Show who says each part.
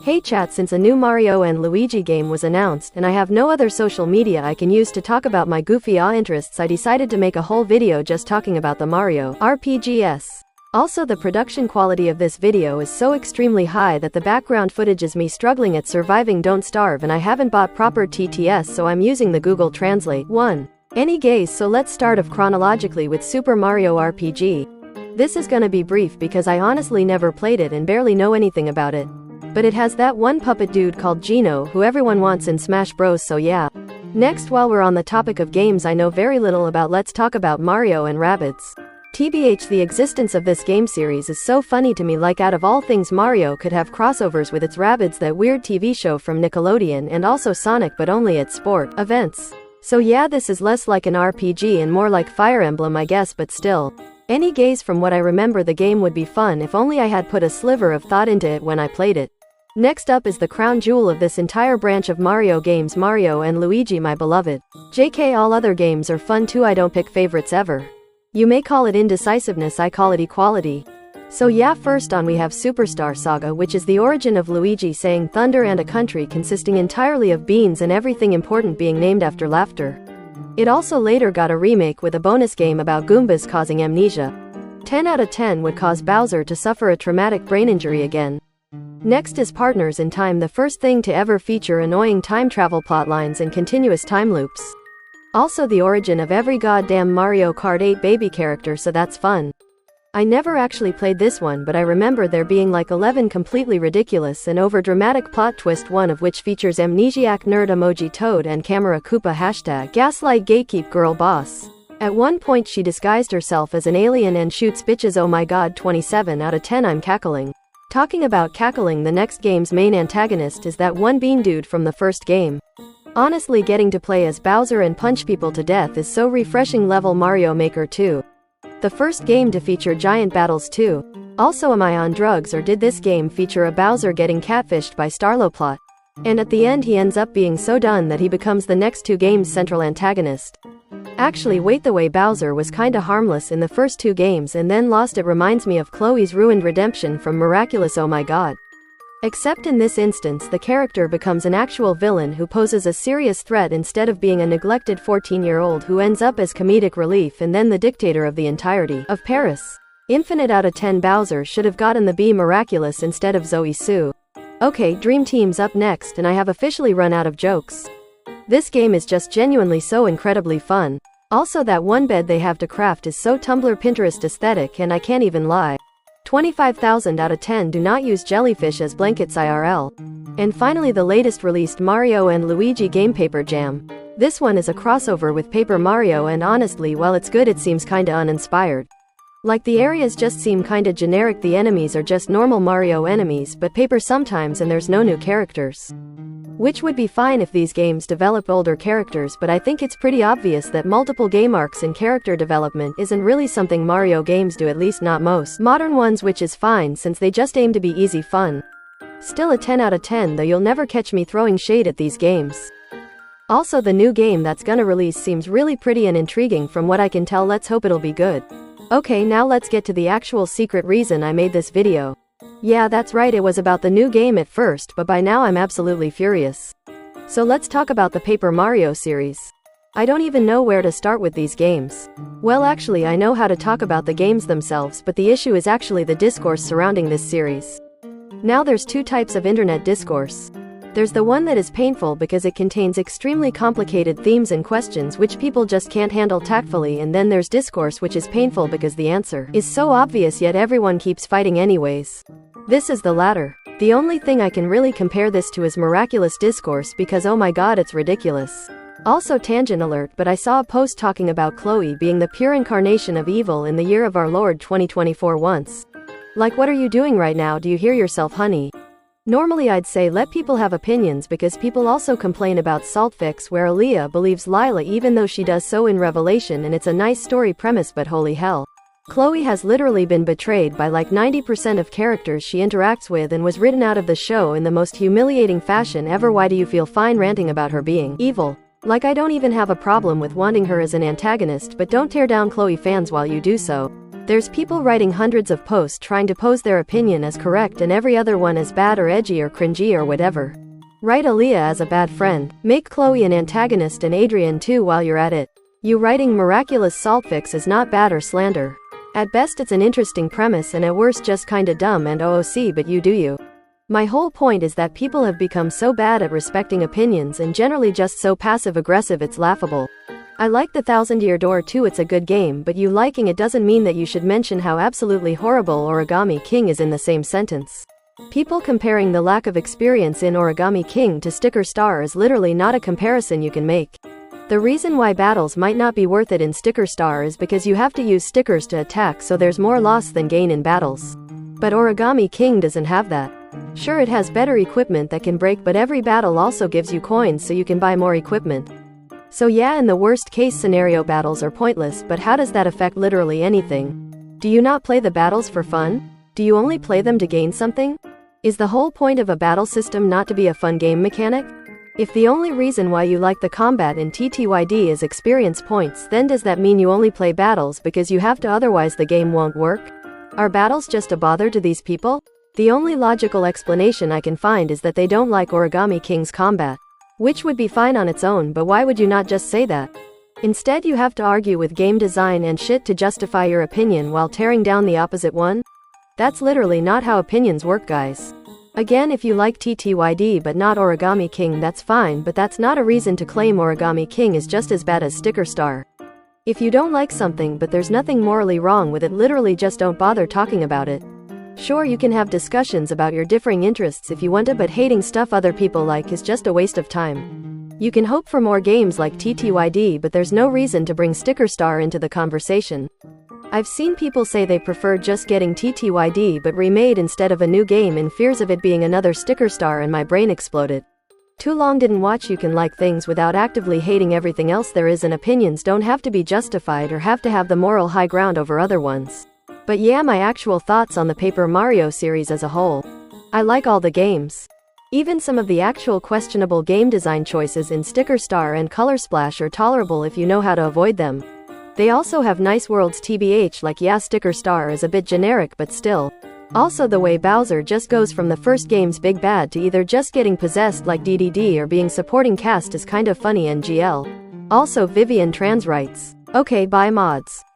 Speaker 1: Hey chat, since a new Mario and Luigi game was announced and I have no other social media I can use to talk about my goofy interests, I decided to make a whole video just talking about the Mario RPGs. Also, the production quality of this video is so extremely high that the background footage is me struggling at surviving Don't Starve, and I haven't bought proper TTS, so I'm using the Google Translate. 1. Any gays, so let's start off chronologically with Super Mario RPG. This is gonna be brief because I honestly never played it and barely know anything about it. But it has that one puppet dude called Gino who everyone wants in Smash Bros, so yeah. Next, while we're on the topic of games I know very little about, let's talk about Mario and Rabbids. TBH, the existence of this game series is so funny to me, like out of all things Mario could have crossovers with its Rabbids, that weird TV show from Nickelodeon, and also Sonic, but only at sport events. So yeah, this is less like an RPG and more like Fire Emblem I guess, but still. Any gays, from what I remember the game would be fun if only I had put a sliver of thought into it when I played it. Next up is the crown jewel of this entire branch of Mario games, Mario and Luigi, my beloved. JK, all other games are fun too, I don't pick favorites ever. You may call it indecisiveness, I call it equality. So yeah, first on we have Superstar Saga, which is the origin of Luigi saying thunder and a country consisting entirely of beans and everything important being named after laughter. It also later got a remake with a bonus game about Goombas causing amnesia. 10 out of 10 would cause Bowser to suffer a traumatic brain injury again. Next is Partners in Time, the first thing to ever feature annoying time travel plotlines and continuous time loops. Also the origin of every goddamn Mario Kart 8 baby character, so that's fun. I never actually played this one, but I remember there being like 11 completely ridiculous and over-dramatic plot twist, one of which features amnesiac nerd emoji Toad and Camera Koopa hashtag gaslight gatekeep girl boss. At one point she disguised herself as an alien and shoots bitches, oh my god, 27 out of 10, I'm cackling. Talking about cackling, the next game's main antagonist is that one bean dude from the first game. Honestly, getting to play as Bowser and punch people to death is so refreshing. Level Mario Maker 2. The first game to feature giant battles too. Also, am I on drugs, or did this game feature a Bowser getting catfished by Starlo plot? And at the end he ends up being so done that he becomes the next two games' central antagonist. Actually wait, the way Bowser was kinda harmless in the first two games and then lost, it reminds me of Chloe's ruined redemption from Miraculous, oh my god. Except in this instance the character becomes an actual villain who poses a serious threat instead of being a neglected 14-year-old who ends up as comedic relief and then the dictator of the entirety of Paris. Infinite out of 10, Bowser should have gotten the B Miraculous instead of Zoe Sue. Okay, Dream Team's up next and I have officially run out of jokes. This game is just genuinely so incredibly fun. Also, that one bed they have to craft is so Tumblr Pinterest aesthetic, and I can't even lie. 25,000 out of 10, do not use jellyfish as blankets IRL. And finally, the latest released Mario and Luigi game, Paper Jam. This one is a crossover with Paper Mario, and honestly, while it's good it seems kinda uninspired. Like, the areas just seem kinda generic, the enemies are just normal Mario enemies but paper sometimes, and there's no new characters. Which would be fine if these games develop older characters, but I think it's pretty obvious that multiple game arcs and character development isn't really something Mario games do, at least not most modern ones, which is fine since they just aim to be easy fun. Still a 10 out of 10 though, you'll never catch me throwing shade at these games. Also, the new game that's gonna release seems really pretty and intriguing from what I can tell, let's hope it'll be good. Okay, now let's get to the actual secret reason I made this video. Yeah, that's right, it was about the new game at first, but by now I'm absolutely furious. So let's talk about the Paper Mario series. I don't even know where to start with these games. Well, actually I know how to talk about the games themselves, but the issue is actually the discourse surrounding this series. Now there's two types of internet discourse. There's the one that is painful because it contains extremely complicated themes and questions which people just can't handle tactfully, and then there's discourse which is painful because the answer is so obvious yet everyone keeps fighting anyways. This is the latter. The only thing I can really compare this to is Miraculous discourse because oh my god, it's ridiculous. Also, tangent alert, but I saw a post talking about Chloe being the pure incarnation of evil in the year of our Lord 2024 once. Like, what are you doing right now? Do you hear yourself, honey? Normally I'd say let people have opinions because people also complain about Saltfix where Aaliyah believes Lila even though she does so in Revelation, and it's a nice story premise, but holy hell. Chloe has literally been betrayed by like 90% of characters she interacts with and was written out of the show in the most humiliating fashion ever. Why do you feel fine ranting about her being evil? Like, I don't even have a problem with wanting her as an antagonist, but don't tear down Chloe fans while you do so. There's people writing hundreds of posts trying to pose their opinion as correct and every other one as bad or edgy or cringy or whatever. Write Aaliyah as a bad friend. Make Chloe an antagonist and Adrian too while you're at it. You writing miraculous salt fix is not bad or slander. At best it's an interesting premise and at worst just kinda dumb and OOC, but you do you. My whole point is that people have become so bad at respecting opinions and generally just so passive-aggressive it's laughable. I like the Thousand Year Door too, it's a good game, but you liking it doesn't mean that you should mention how absolutely horrible Origami King is in the same sentence. People comparing the lack of experience in Origami King to Sticker Star is literally not a comparison you can make. The reason why battles might not be worth it in Sticker Star is because you have to use stickers to attack, so there's more loss than gain in battles. But Origami King doesn't have that. Sure, it has better equipment that can break, but every battle also gives you coins so you can buy more equipment. So yeah, in the worst case scenario battles are pointless, but how does that affect literally anything? Do you not play the battles for fun? Do you only play them to gain something? Is the whole point of a battle system not to be a fun game mechanic? If the only reason why you like the combat in TTYD is experience points, then does that mean you only play battles because you have to, otherwise the game won't work? Are battles just a bother to these people? The only logical explanation I can find is that they don't like Origami King's combat. Which would be fine on its own, but why would you not just say that? Instead you have to argue with game design and shit to justify your opinion while tearing down the opposite one? That's literally not how opinions work, guys. Again, if you like TTYD but not Origami King, that's fine, but that's not a reason to claim Origami King is just as bad as Sticker Star. If you don't like something but there's nothing morally wrong with it, literally just don't bother talking about it. Sure, you can have discussions about your differing interests if you want to, but hating stuff other people like is just a waste of time. You can hope for more games like TTYD, but there's no reason to bring Sticker Star into the conversation. I've seen people say they prefer just getting TTYD but remade instead of a new game in fears of it being another Sticker Star, and my brain exploded. Too long didn't watch. You can like things without actively hating everything else there is, and opinions don't have to be justified or have to have the moral high ground over other ones. But yeah, my actual thoughts on the Paper Mario series as a whole. I like all the games. Even some of the actual questionable game design choices in Sticker Star and Color Splash are tolerable if you know how to avoid them. They also have nice worlds tbh, like yeah, Sticker Star is a bit generic but still. Also the way Bowser just goes from the first game's big bad to either just getting possessed like DDD or being supporting cast is kind of funny, and GL. Also Vivian Trans writes, okay, bye mods.